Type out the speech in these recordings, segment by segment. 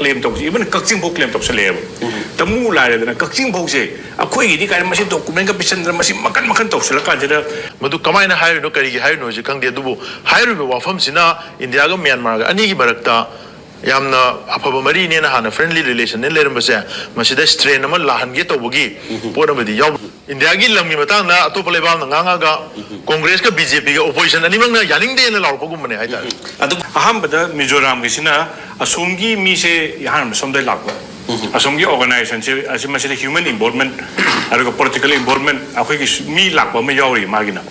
claim to even Kakching Fao claim to Salem. Tammu Lairadana Kakching Fao say, a quay, the kind of machine document a patient, the machine Makan to Salakanja. Madu Kamana hire no Kari hire no Jikang de Dubu, hire from Sina in the Aga Myanmar, Anigi Barakta. Yamna Atoppa Marine and a friendly relation in Lerambasa, Masida strain Naman Lahan get over Gi, Portable Yob. In the Agi Lamgi Matangna, Atoppa Leibakna Nangaga, Congress BJP opposition, and even YANINGDE and Laupogumane. Ahambada Mizoram Gisina, Asumgi Mise Yahan, some day Lapa. Asumgi organization, as much as human involvement, political involvement, me Lapa Mayori Magina.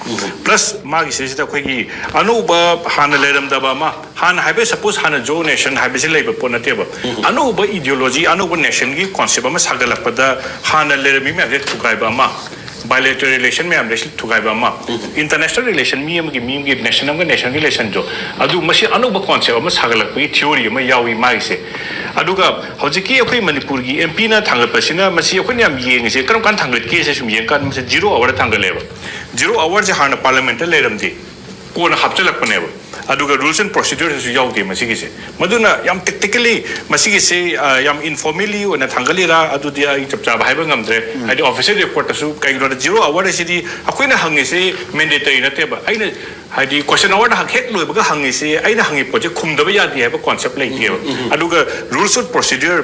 Plus Magi says that Anuba Hana Ledam Dabama, Han Habe suppose Hana Jo nation, Habis labor ponateba. Anuba ideology, Anuba nation, concept of Sagalapada, Hana Ledami, to Gaibama. Bilateral relation में हमने तो क्या बामा international relation में हम की national relation जो अदु मशी अनुब concept हम सागलक पे theory में यावी माई से अदु का हौजिकी अकोई मणिपुर की MP ना थांगल पसीना मशी अकोई ने हम ये से करम कान थांगल के से शुमियन कान मशी 0 hour थांगल लेवा 0 hour जो हाना parliament ले रम दी कौन हफ्ते लग पने वो अदुगा rules and procedures जो याव के मशी किसे मधुना यम technically मशी किसे यम informally वो न थांगली रा अदु दिया जब चाह भाई बंगम थे अदु official report असु कहीं रोड 0 hour ऐसी दी अकोई ना हंगे से mandatory न थे बा आइने हाइडी question hour ना हक लोग बगा हंगे से आइने हंगे project खुम दबे याद दिया है बा concept लाइक दिया अदुगा rules and procedure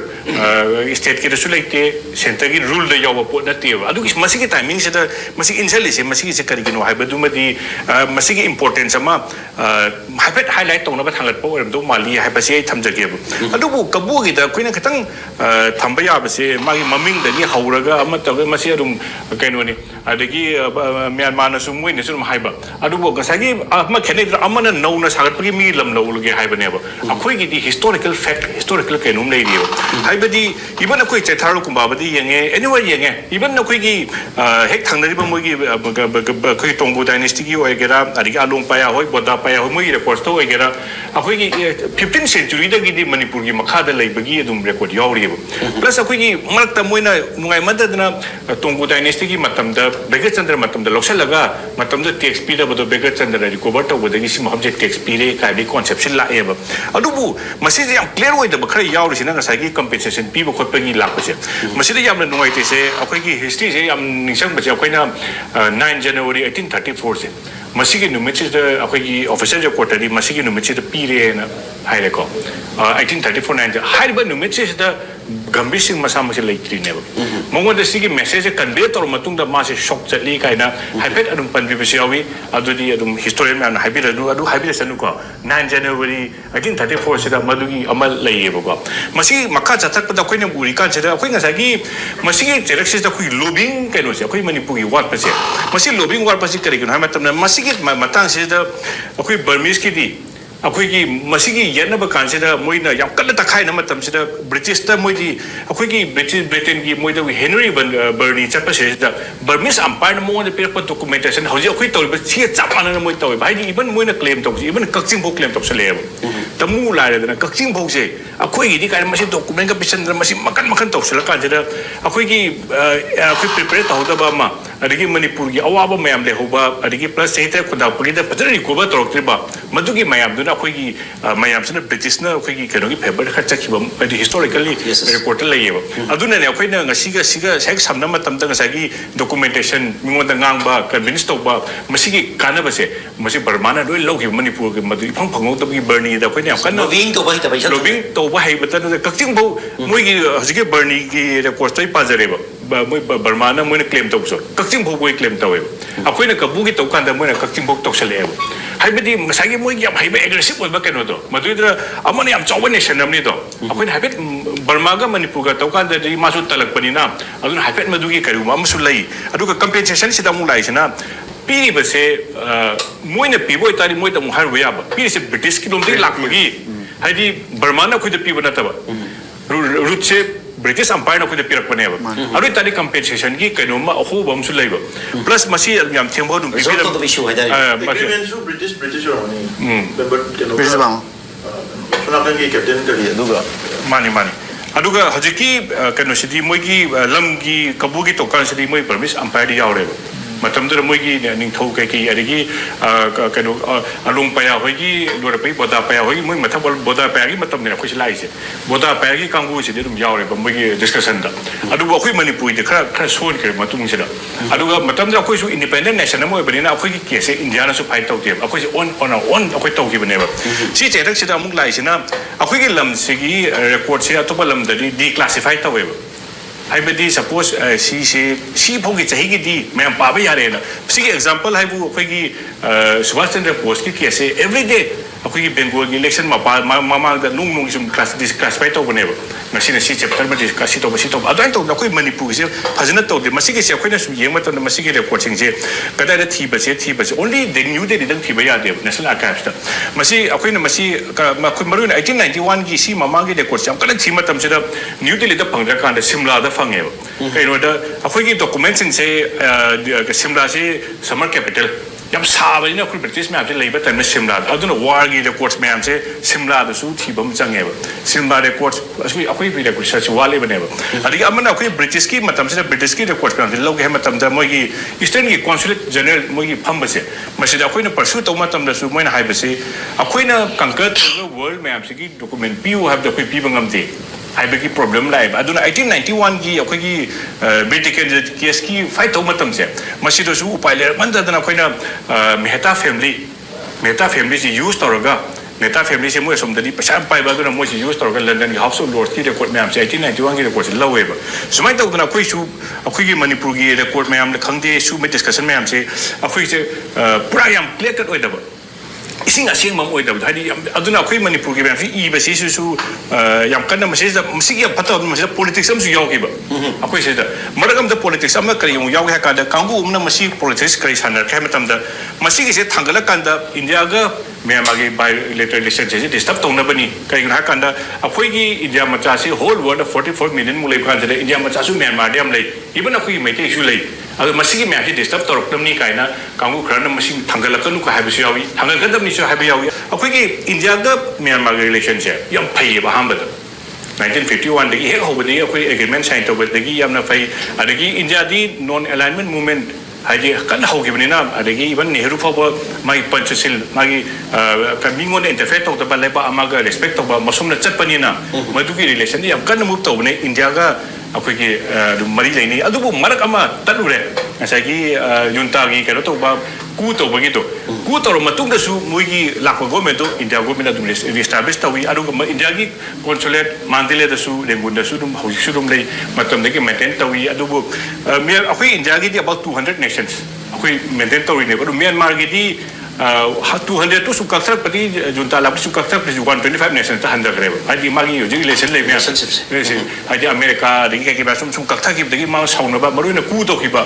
state के रसूल लाइक थे center की rule दे याव बा न थे अदु किस मशी के timing से तो मशी initially से मशी किसे करी किनो हाई बदु में दी मशी की importance अमा हाइपेट highlight तो ना बस हंगत पो दो माली हाइपसे थमजगे बो अदुबु कबु की दा कोई ना खतंग थंबया बसे मागी ममिंग दगी हौरगा अम तबे मसे अदुम कैनोनी अदगी म्यांमार न सुमुई ने सुम हाइबा अदुबु गसागी अम खेने अमन नौना सागतपगी मी लम लौलगे हाइबनेबो अखोई की historical fact historical कैनुम ले दियो हाइबदी इवन अखोई चेथारो कुंबाबदी यंगे anyway यंगे इवन अखोई की हेक थंगदरिबो मोगी अखोई टोंगो डायनेस्टी की ओइगेरा अदगी आलोंग पाया होय बोदा पाया होय मोगी रेकॉर्ड तो ओइगेरा अखोई की 15th century दगी दी मणिपुर की मखादा लेबगी अदुम रेकॉर्ड यावरिबो प्लस अखोई की मरकता मोइना नुगाई मददना टोंगो डायनेस्टी की मतमदा बेगर चंद्र मतमदा लोक्सलगा मतमदा टैक्स पीदबदो बेगर चंद्र रिकवर तौबदगी सिम हबजे टैक्स पीरे काबी कॉन्सेप्शन लाएबा अदुबु मसिजे याम क्लियर ओइदब खरा यावरिसिना गसागी कंपेंसेशन पीबो खोटपगी लापसे मसिदे यामना नुगाइते से अखोई की हिस्ट्री से याम निसंग बचे अखोइना 9 January 1834 से मसीगी नुमिचिदा अखोई ऑफिशियल रिपोर्टरी मसीगी नुमिचिदा पीरे ना हाइरेको 1834 9 हाइबा नुमिचिदा गंभीर सिंह मसा मसे लेट्रीनेबो मंगोदा सिगी मेसेज कन्वे तोर मतुंगदा मासे शॉक चली काइना हाइफेट अदुम पनबिबसे यावी अदुदी अदुम हिस्टोरियन मैन हाइबिरनु अदु हाइबिरसनु को 9 January 1834 सिदा मदुगी अमल लैयेबो मसी मखा चथकपदा कोइना बुरी कानसेदा कोइ ngसागी मसीगी जेरेक्सिस दा कोइ लोबिंग कैनोसे कोइ मणिपुरी वाट पसे मसी लोबिंग वाट पसे करिगन हाय मतमना मसीगी मतंग सेदा कोइ बर्मीज की दी अखोई की मसीगी यनब कांसेदा मोइना याम कल तखाय न मतमसेदा ब्रिटिश ता मोइदी अखोई की ब्रिटेन की मोइदा हेनरी बर्नी चपसेदा बर्मिस अंपायर मोन पेपर डॉक्यूमेंटेशन हौजी अखोई तौब छि चापाना मोइ तौब भाई इवन मोइना क्लेम तौब इवन कक्चिंग फो क्लेम तौब सलेब तमु लाइरादाना कक्चिंग फो से अखोई की काय मसी डॉक्यूमेंट का पिसन मसी मकन मकन तौब सला कांसेदा अखोई की अखोई प्रिपेयर तौदबा मा अदगी मणिपुर की अवाब मयाम लेहोबा अदगी प्लस सेता खुदापगीदा फजर रिकवर तौरक्तिबा मदुगी मयाम दुना अखोई मयाम से ब्रिटिश ना अखोई कनो की फेवर खर चखिबम अदि हिस्टोरिकली रिपोर्ट लैयेबा अदुना ने अखोइना ngasiga हेक समना मतम तंग सागी डॉक्यूमेंटेशन मिंगोदा ngang कन्विंस तौबा मसीगी कानबसे मसी बर्माना लोइ लौखि मणिपुर के मदु फंग फंगौ तबगी बर्नी दा अखोइना याम कन लोबिंग तौबा हैबता कक्चिंग बौ मोइगी हजिगे बर्नी की रिपोर्ट तै पाजरेबा मोइ बर्माना मोइना क्लेम तौसो कक्चिंग बौ कोइ क्लेम तौवे अखोइना कबुगी तौकांदा मोइना कक्चिंग बौ तौसलेबा हाइबदी मसागी मोइगी याम हाइबे एग्रेसिव ओइबा केनो दो मदुइद्रा अमने याम चाव नेशन हमनी दो अखोइना हाइबे बर्मागा मणिपुरगा तौकांदा दि मासु तलकपनिना अदुन हाइबे मदुगी करिउमा अमसु लई अदुगा कंपेंसेशन सिदा मु लाइसना पीरिबसे मोइना पीबोय तारि मोइदा मु हारबो याबा पीरिसे ब्रिटिश की लोमदि लाकबगी हाइदि बर्माना खुद पीबो नतबा रूट से ब्रिटिश अंपायर को पिरपनेब अरु तारी कंपेंसेशन की कनोमा अहोब हमसु लेबो प्लस मसी याम थेंबो दुम रिजल्ट इशू है एग्रीमेंट सु ब्रिटिश होनी बट कनो सुनातन की कैप्टन करिए दुगा मानी अदुगा हजिकी कनो सिदी मोगी लमगी कबुगी तोकान सिदी मोई परमिस अंपायर यावरेबो matamda moigi ning thau kai ki adigi kanu alung paya hoigi lura pai boda paya hoigi moi mathab boda paya gi matam ne khoi lai se boda paya gi kanggu se dum yaw re ba moigi discussion da adu khoi manipur de khara son kre matung se da adu matam da khoi su independent nation mo bani na khoi ki case india na su fight tau de khoi se on khoi tau ki bane ba si che dak se da muk lai se na khoi ki lam se gi record se Atoppa lam da declassify tau we I believe suppose she pogi chahi di मैं पावे यार है ना किसी example है वो कोई की सुभाष चंद्र बोस की कैसे every day कोई की बेंगोल की election मामा दा नूंग इसम classify तो बने वो मशीन सी chapter में discuss तो बसी तो अदान तो कोई मणिपुर से फजन तो दे मसी के से कोई ना ये मत तो मसी के report से कदा रे थी बचे only they knew they didn't थी बया दे national archives ता मसी कोई ना मसी कोई मरुन 1891 की सी मामा के report से कदा थी मत से न्यू दिल्ली दा पंगरा कांड शिमला दा फंगे कहीं नोटा अखोई की डॉक्यूमेंट्स से शिमला से समर कैपिटल जब साबरी ना कुछ ब्रिटिश में आपसे लेबर टाइम में शिमला अदुन वार की रिकॉर्ड्स में हमसे शिमला तो सू थी बम चंगे शिमला रिकॉर्ड्स असली अखोई भी रिकॉर्ड सर्च वाले बने अभी अब ना अखोई ब्रिटिश की मतलब से ब्रिटिश की रिकॉर्ड्स में हमसे लोग हैं मतलब जब मोगी ईस्टर्न की कॉन्सुलेट जनरल मोगी फम बसे मशीद अखोई ना परसू तो मतलब सू मोई ना हाई बसे अखोई ना कंकर वर्ल्ड में हमसे की डॉक्यूमेंट पी वो have अखोई पी बंगम दे हाइबकी प्रॉब्लम लाइब अदुना 1891 की अखोगी ब्रिटिश केस की फाइट तो मतम से मसीदो सु उपाय ले मंदना अखोइना मेहता फैमिली से यूज तौरगा मेहता फैमिली से मोय समदनी पैसा पाइबा अदुना मोय से यूज तौरगा लंदन की हाउस ऑफ लॉर्ड्स की रिकॉर्ड में हमसे 1891 की रिकॉर्ड से लवेबा सुमाय तौदना कोई सु अखोगी मणिपुर की रिकॉर्ड में हमने खंगदे सु में डिस्कशन में हमसे अखोई से पूरा याम क्लियर कट ओइदबा इसिंग असिंग मम ओइदब हादि अदुना अखोई मणिपुर के बेम इ बसी सु याम कन्न मसेज मसिग या फतो मसेज पॉलिटिक्स हम सु यावकिबा अखोई से मरगम द पॉलिटिक्स हम करी याव है कादा कांगु उमना मसी पॉलिटिक्स करी सानर खे मतम द मसिग से थांगला कांदा इंडिया गा म्यांमार के बायलैटरल रिलेशन से डिस्टर्ब तौनबनी कई ना कांदा अखोई की इंडिया मचा से होल वर्ल्ड 44 मिलियन मुले कांदे इंडिया मचा सु म्यांमार दे हम ले इवन अखोई मेटे सु ले अगर मसी की म्यांति डिस्टर्ब तौरकतमनी काइना कांगु खरन मसी थांगलकनु का हाबिसु यावी थांगलकदमनी सु हाबि यावी अखोई की इंडिया गा म्यांमार के रिलेशन से यम फई बा हमबद 1951 दगी हेक होबदी अखोई एग्रीमेंट साइन तौबदगी यमना फई अदगी इंडिया दी नॉन अलाइनमेंट मूवमेंट हाइदि कन होगिबनिना अदगी इवन नेहरू फाबो माई पंचसिल मागी कमिंगोन इंटरफेयर तौदबा लेबा अमागा रेस्पेक्ट तौबा मसुमना चटपनिना मदुगी रिलेशन यम कन मूव तौबने इंडिया गा अखोई मरी लेनी अदुबु मरक अमा तलुरे असागी युनतागी केनो तौबा कू तौबगी तो कू तौर मतुंगदसु मोगी लाखो गवर्नमेंट तो इंडिया गवर्नमेंट अदुम रिस्टाब्लिश तौई अदुगा इंडिया की कॉन्सुलेट मांदिलेदसु लेंगुनदसु दुम हौजिसु दुम ले मतमदगी मेंटेन तौई अदुबु अखोई इंडिया की अबाउट 200 नेशंस अखोई मेंटेन तौई ने म्यांमार की 200 तो सुकक्सर पति जुनता लाप सुकक्सर पति 125 नेशंस ता हंदर करे हादि मागी योजि रिलेशन ले रिलेशनशिप हादि अमेरिका दगी के बासुम सुकक्था की दगी मा साउनबा मरुना कू तो खिबा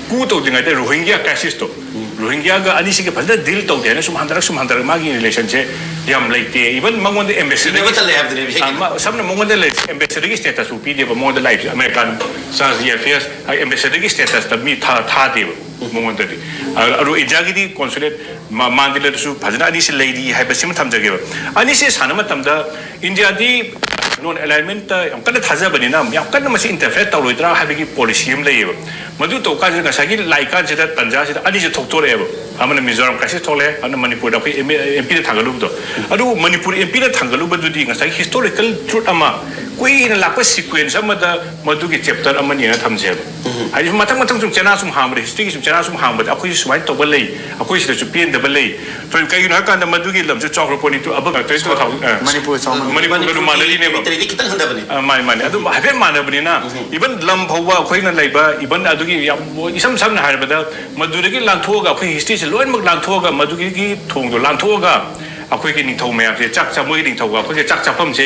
कू तो दिंगा ते रोहिंग्या क्राइसिस तो रोहिंग्या गा अनिसि के फजदा डील तो देना सुम हंदर मागी रिलेशन से याम लेते इवन मंगोंदे एम्बेसडर के तले हैव दे सबने मंगोंदे ले एम्बेसडर की स्टेटस उपी दे मंगोंदे लाइफ अमेरिकन साजी अफेयर्स एम्बेसडर की स्टेटस तब मी था दे मंगोंदे अरु इजागी दी कॉन्सुलेट मांदिलेदसु फजना अनिसि लेदी हाइबसिम थमजगे अनिसि सानम तमदा इंडिया दी नॉन अलाइनमेंट यम कन थाजबनिना यम कन मसी इंटरफेयर तौरोइद्रा हाबिगी पॉलिसी हम लेयब मदु तो काजे गसागी लाइका से तंजा से अनि से थोक्तोरेब हमन मिजोरम क्राइसिस थोले अन मणिपुर दा एमपी दा थांगलुब दो अदु मणिपुर एमपी दा थांगलुब दुदी गसागी हिस्टोरिकल ट्रुथ अमा कोई लाप सीक्वेंस अमदा मदुगी चैप्टर अमनि ना थमजे हाइ मथंग मथंग सुम चना सुम हामरे हिस्ट्री की सुम चना सुम हामबद अखोइ सुमाइ तोब ले अखोइ सिदा सुपियन दब ले तो कई ना कांदा मदुगी लमजु चौक्रो पोनी तो अब तो मणिपुर मणिपुर मानली ने तरीके कितन हंदबनी माने अदु हाबे मानबनी ना इवन लम भौवा अखोइना लेबा इवन अदुगी इसम समना हारबदा मदुगी लांथोगा अखोइ हिस्ट्री से लोइन मक लांथोगा मदुगी की थोंग दो लांथोगा अखोइ की निथौ मैम से चाक चा मोइ निथौगा अखोइ चाक चाफम से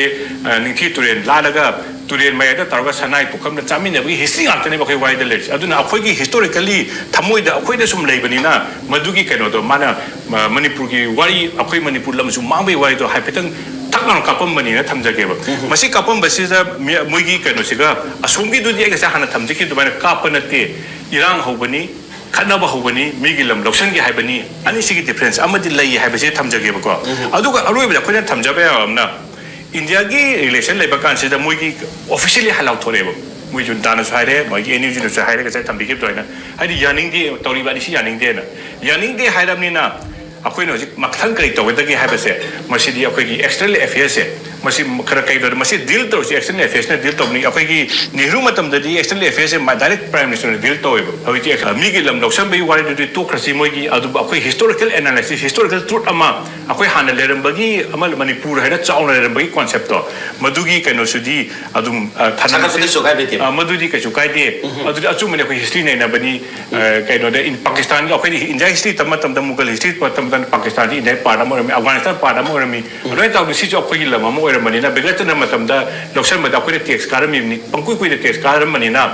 निथि तुरेन लालगा तुरेन मैदा तौरगा सनाई पुखम चामिनबगी हिस्ट्री गातने अखोइ वाइदा ले अदुना अखोइ की हिस्टोरिकली थमोइदा अखोइदा सुम लेबनिना मदुगी कनो तो माना मणिपुर की वारी अखोइ मणिपुर लमसु मांबे वाइ तो हाइफेतंग थाकन कापम बनिना थमजगेबा मसी कापम बसिजा मोइगी कनो सिगा असोमगी दुदी एगसा हाना थमजकी दुबाना कापनते इरांग होबनी खनबा होबनी मिगी लम लौसन की हाइबनी अनि सिगी डिफरेंस अमदि लई हाइबसे थमजगेबको अदुगा अरोइबदा खोइन थमजबे हमना इंडिया की रिलेशन लेबा कानसिदा मोइगी officially हलाउ थोरेबो มวยจุนตานะใช้ได้มวยเอ็นยูจีนะใช้ได้ก็ใช้ทำดีเก็บตัวนะไอ้ที่ยานิ่งที่ตอนนี้บ้านที่ยานิ่งเดนะยานิ่งเดให้ดำนี่นะအခုနော်မခန်းကလေးတော့တကယ်ဟဲ့ပါစေမရှိဒီအခုကြီး external affairs မရှိခရကဲတော့မရှိ deal တော့ external affairs နဲ့ deal တော့နေအခုကြီးနေရုံမတမ်တဲ့ external affairs မှာ direct prime minister နဲ့ deal တော့ဟုတ်ပြီအခါမိကလမ်တော့ဆမ်ဘေးဝါရီတူခရစီမွေကြီးအခုအခု historical analysis historical truth အမအခုဟာနေလေရမ်ဘကြီးအမလမနီပူရဟဲ့ချောင်းလေရမ်ဘကြီး concept တော့မဒူကြီးကနော်စဒီအခုထာနာစစ်ဆိုကဲတဲ့မဒူကြီးကဆိုကဲတဲ့အခုအချုံမနေခု history နဲ့နဘနီကဲနော်တဲ့ in Pakistan ကအခု in history တမမက history တမPakistan ที่ในป่าดำมันมีอัฟกานิสถานป่าดำมันมีเรื่องต่างๆที่จะคุยกันละมั่วอะไรมันนี่นะเบลล์จะนำมาทำได้เราใช้มาทำคุยเรื่องเท็กซ์การ์มีนี่ปังคุยเรื่องเท็กซ์การ์มันนี่นะ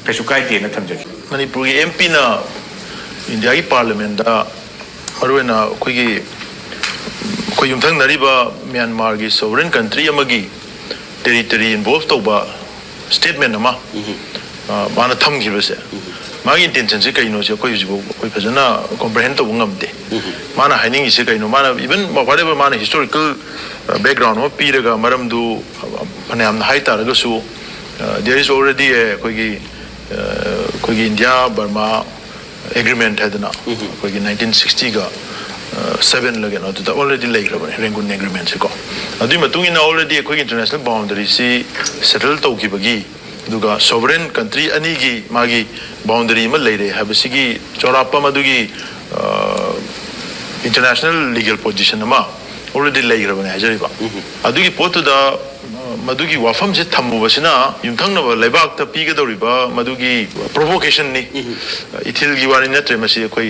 ไปสุขายที่นะทำจังมันนี่ปรุยMP นะอินเดียที่พาร์ลิเมนต์ได้มารู้นะคุยยุ่งทั้งนารีบะเมียนมาร์กี sovereign country ยังมากี territory involved ตัวบะ statement นะมานะทำกี่เปอร์เซ็นต์มากินเต็นชันสิกายโนเสียคุยอยู่คุยเพราะฉะนั้น comprehend ตัวงามเดมานะให้นิ่งสิกายโนมานะ even มาพอได้ประมาณ historical background ว่าปีเรื่องมาเริ่มดูพนักงานให้ตาแล้วก็สู้ there is already คุยอินเดียบาร์มา agreement ให้ด้วยนะคุย1960ก็7เลยกันนะตัว already เลยครับเรื่องกุน agreement สิก็แล้วที่มาตุ้งอิน already คุย international boundary สิ settle ตัวกี่บกี้ดูก็ sovereign country อันนี้กี่มากี่ boundary มันเลยเลยครับสิ่งที่จอรับมาดูกี่ international legal position นะมา already เลยครับเนี่ยจะรีบอ่ะดูกี่พอตัวdaมาดูกี่ว่าฟังจะทำมุบสินะยุ่งทั้งนั้นว่าเลยบ้างแต่ปีก็ตัวรีบมาดูกี่ provocation นี่อีทิลกี่วันนี้เนี่ยจะมาสิคุย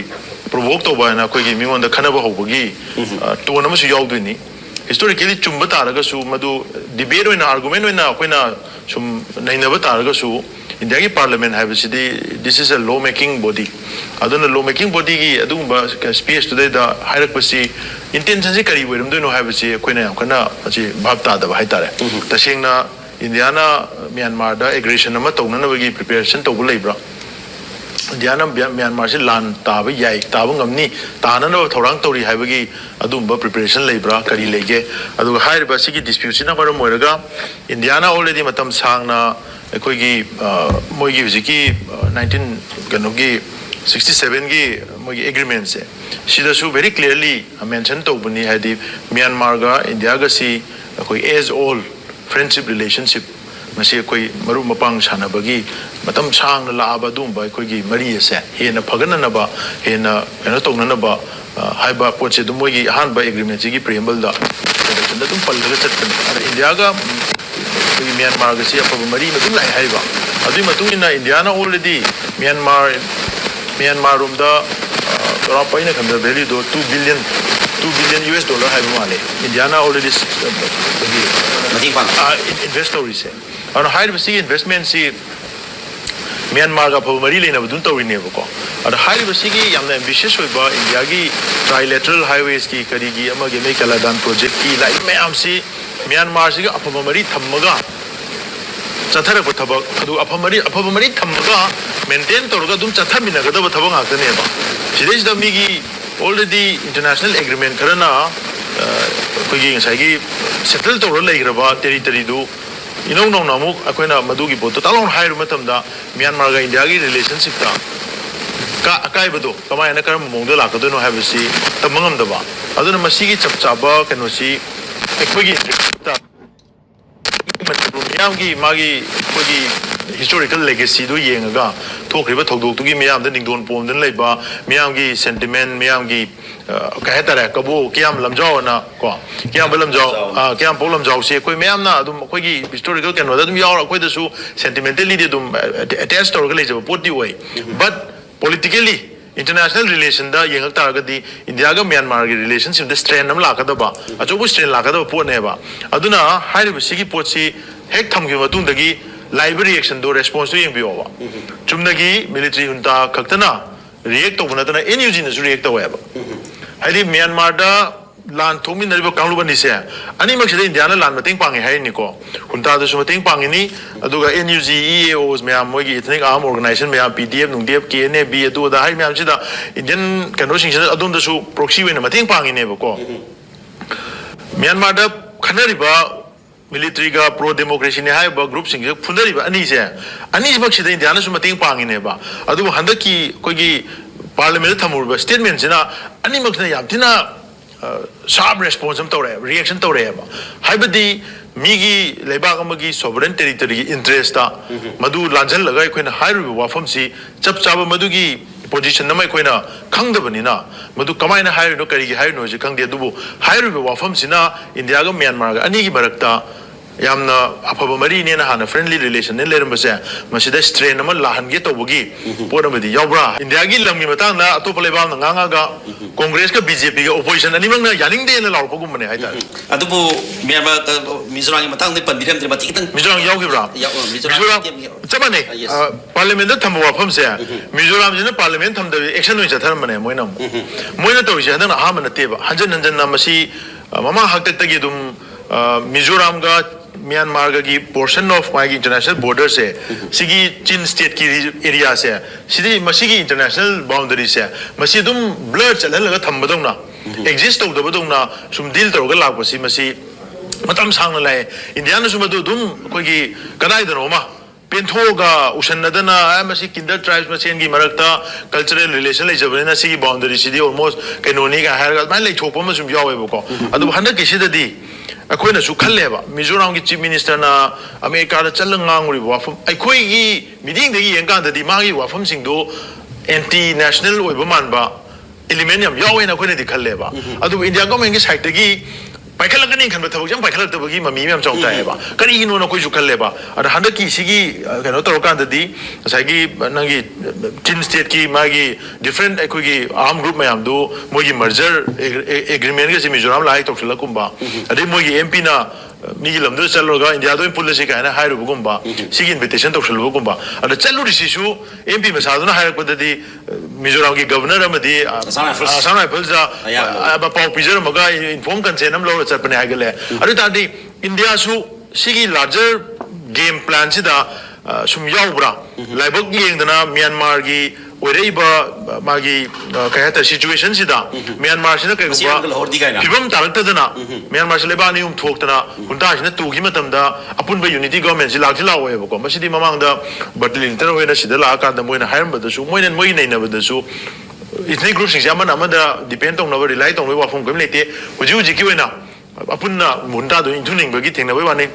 provoke ตัวบ้านนะคุยกี่มีวันเดียวขนาดว่าหัวกี่ตัวนั้นมันสุดยอดด้วยนี่ historically จุ่มบัตรแล้วก็สู้มาดู debate ด้วยนะ argument ด้วยนะคุยนะชุมในนับตาแล้วก็สู้อินเดียที่ parliament ให้เป็นสิ่ง this is a law making body อาดุน law making body ที่อาดุนบ่า space today ได้ให้รักเป็นสิ่ง intention สิการีเวรมันด้วยโน้ให้เป็นสิ่งคุยนะคนน่ะสิ่งภาพตาแต่ว่าให้ตาเลยแต่เชียงน่ะอินเดียน่ะเมียนมาได้ aggression น่ะมาตรงนั้นน่ะว่ากี่ preparation ตรงเลยบล้อินเดียน่ะเมียนมาสิลานตาไปใหญ่ตาบังกำนี่ตานั้นน่ะทอรังตัวรีให้ว่ากี่อาดุนบ่า preparation เลยบล้การีเลยแกอาดุนให้เป็นสิ่ง dispute น่ะก็เริ่มมวยแล้วก็อินเดียน่ะ already มาทำสร้างน่ะคุยกี่มวยกี่วิจิกี่19กันกี่67กี่มวยกี่ agreements เสียสู้ very clearly mention ตัวบุญนี้ให้ดีเมียนมาร์กับอินเดียก็สิคุย as all friendship relationship มาเสียคุยมารู้มาปังชนะบกี้มาทำช่างนั่นละอาบดุมไปคุยกี่มารีเสะเห็นพักนั้นนะบ่เห็นตรงนั้นนะบ่ให้บ่ปวดเสียดุมวยกี่หันไป agreement กี่ preamble ได้แต่ฉันต้องพัลเลยจัดกันอินเดียก็คุยเมียนมาก็เสียพอมารีมาตุ้งไหลให้บ่อาดุมาตุ้งอินนะอินเดียน่ะ already เมียนมารุมได้เราไปเนี่ยคำเดียว value do $2 billion US dollar ให้มาเลยอินเดียน่ะ already มาที่ฟังinvestor เสียอันให้ไปสิ investment สิเมียนมากับพม่าเลยนะบุญตัวนี้บุกอันให้ไปสิกี่ยังเนี่ย ambitious ไว้บ่อินเดียกี่ trilateral highways กี่คดีกี่อามาเกี่ยวกับLairadana project กี่ไล่ไม่อ้ำสิเมียนมาสิก็พม่าทำมาก็จัดทาร์กบัตรบักดูพม่าทำมาก็ maintain ตัวก็ดุมจัดทาร์มินะก็ได้บัตรบักอาจจะเนี่ยบ่สิ่งที่จะมีกี่ already international agreement ขนาดน่ะคุยกี่ใช่กี่ settle ตัวเลยก็บ่ territory ดูอีน้องน้ำมุกคุยน่ะมาดูกี่ปุ่นตัวตลอดให้รู้มาทำได้เมียนมากับอินเดียกี่ relationship ก็ใกล้บ่ดูก็ไม่เนี่ยก็มองดูหลักก็ดูโน้ให้ไปสิแต่มั่งมันได้บ่อาดุนมาสิกี่จับกันว่าสิคุยกี่มันมีอย่างกี่มากี่คุยกี่ historical legacy ดูยังไงก็ทุกครั้งว่าทุกดูทุกกี่มีอย่างนั้นดิ่งโดนปมนั้นเลยบ่มีอย่างกี่ sentiment มีอย่างกี่ก็ให้แต่ละก็บอกกี่ยามลำเจ้านะก็กี่ยามเป็นลำเจ้ากี่ยามเป็นลำเจ้าเสียคุยมีอย่างน่ะดูคุยกี่ historical กันว่าดูมีอย่างคุยแต่สู้ sentimentality ดู attached ตัวก็เลยจะพูดดีไว้ but politically international relation ได้ยังตาก็ดีอินเดียกับเมียนมากับ relationship ได้ strain น้ำหลักก็ได้บ่อาจจะพูด strain หลักก็ได้พูดเนี่ยบ่อาดุน่ะให้เราสิ่งที่พูดสิเฮกทำกี่ว่าตุ้งตะกี้ live reaction ดู response ตัวยังเบี้ยวบ่จุ่มตะกี้ military หุ่นตาขัดนะ react ตัวนั้นตัวนั้น NUG เนี่ย react ตัวบ่ให้ที่เมียนมาได้ลานทุ่งมินอะไรบ่กังลูบันนี่เสียอันนี้มันคืออินเดียน่ะลานมาติ้งปังให้นี่ก็หุ่นตาจะสมติ้งปังนี่ดูกับ NUG EAOs เมียมวยกี่ ethnic arm organization เมีย PDF นุ่ง DF KNB ดูได้ให้เมียมชิดาอินเดียนกันรู้สิ่งที่อดุลจะสู้ proxy เว้ยนะมาติ้งปังนี่บ่ก็เมียนมาได้ขนาดที่บ่ military ga pro democracy ne hai ba group sing phundari ba ani se ani bak sida India na su mating pangi ne ba adu handaki koi gi parliament thamur ba statement sina ani mak na yam thina sharp response am tore reaction tore ba haibadi migi leibak amagi sovereign territory interest ta madu lanjal lagai koina hairu wafam si chap chaba madu gi position namai koina khangdabani na madu kamaina hairu no kari gi hairu no ji khangde dubu hairu wafam sina India ga Myanmar ga ani gi barakta yamna afaba mari ne na hana friendly relation ne leram base masida strain ama lahan ge tobugi pora madi yawbra India gi lamgi matang na Atoppa Leibakna nganga ga Congress ka BJP ga opposition ani mang na YANINGDE na law pagum mane haita Adubu Myanmar Mizoram matang de pandiram de batik tang Mizoram yaw gi bra Mizoram chamane parliament da thamwa pham se Mizoram jina parliament tham da action oi chathar mane moina to je na ha man te ba hanjan hanjan na masi mama hakta gi dum Mizoram ga Myanmar ga portion of my international border se sigi Chin state ki area se sidi masigi international boundary se masi dum blur chala laga thambadong na exist to dabadong na sum deal to ga lak pasi masi matam sang na lai India na sum dum koi gi kadai da ma pentho ga ushan na dana masi kinder tribes masen gi marakta cultural relation lai jabana sigi boundary sidi almost kanoni ga har ga mai lai chokpa ma sum yawe ba ko adu handa ki sida di akoina su khalleba Mizoram gi chief minister na America da chalang nganguri wafam akoi gi meeting de gi yengka da di ma gi wafam sing do anti national oi ba man ba element yam yawe na koina di khalleba adu India government gi side gi paikhala ka ni khan ba thabak jam paikhala ta gi mami yam chong ta ba kari gi no na koi su khalleba ada handa ki sigi kano tor kan da di sai gi na gi Chin state ki ma gi different akoi gi arm group mayam do mo gi merger agreement ge Mizoram lai tok thla kumba ade mo gi MP na migi lamdo chaloga India do policy ka na hairu gumba sigi invitation tok thla gumba ada chalu risisu MP masadu na hairak padadi Mizoram gi governor amadi asana phulza aba pau pijar maga inform consent am lo chapne agale adu tadi India su sigi larger game plan sida sum yaubra laibak yengdana Myanmar gi oreiba magi kahata situation sida Myanmar sina kai gumba pibam talaktadana Myanmar sile ba ni thoktana kunta sina tugi matamda apunba unity government sila khila oeba ko masidi mamangda batlin ter hoina sida la ka da moina hairam da su moina moi nei na da su itni group sing yaman amada depend on over rely on we wa phom gam lete huju ji ki wena apunna munda do intuning bagi thengna we wani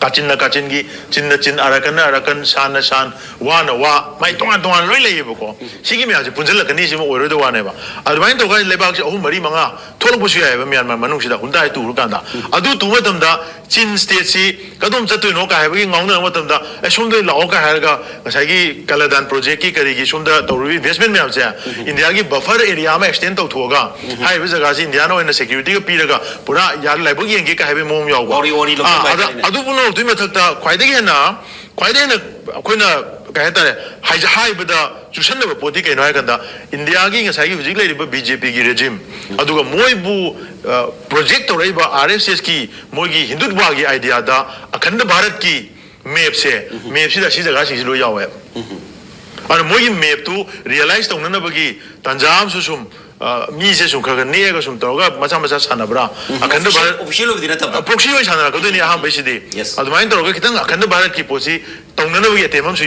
kachin na kachin gi chin na chin arakan san na san wa na wa mai tongan loi lei ba ko sigi me aje punjal ka ni sima oiro do wa ne ba adwain to ga lebak se ahum mari manga tholok bu su ya ba Myanmar manung sida hundai tu ru kan da adu tu matam da Chin state si kadum chatui no ka ha bi ngong na matam da som de lao ka ha ga sai gi Kaladan project ki kari gi som da to investment me am se India gi buffer area ma extend to thoga hai bi jaga si India no in security ga pi ga pura yar lai bu yeng gi ka ha bi mom yaw ba adu bu no tu me thakta khwai de ge na akoina ka ha ta hai ba da chusan na poti ke no ha kan da India gi ngai gi hujik lai ba BJP gi regime adu ga moi bu project to rai ba RSS ki moi gi Hindutva gi idea da akhand Bharat ki map si da si jaga si lo yawe ar moi gi map tu realize tong na ba gi Tanjam su sum mi se sum kha ne ga sum to ga macha sana bra akhand Bharat official of dinata proxy wa sana ka do ni ha ba si di adu main to ga kitang akhand Bharat ki posi tong na ba gi temam su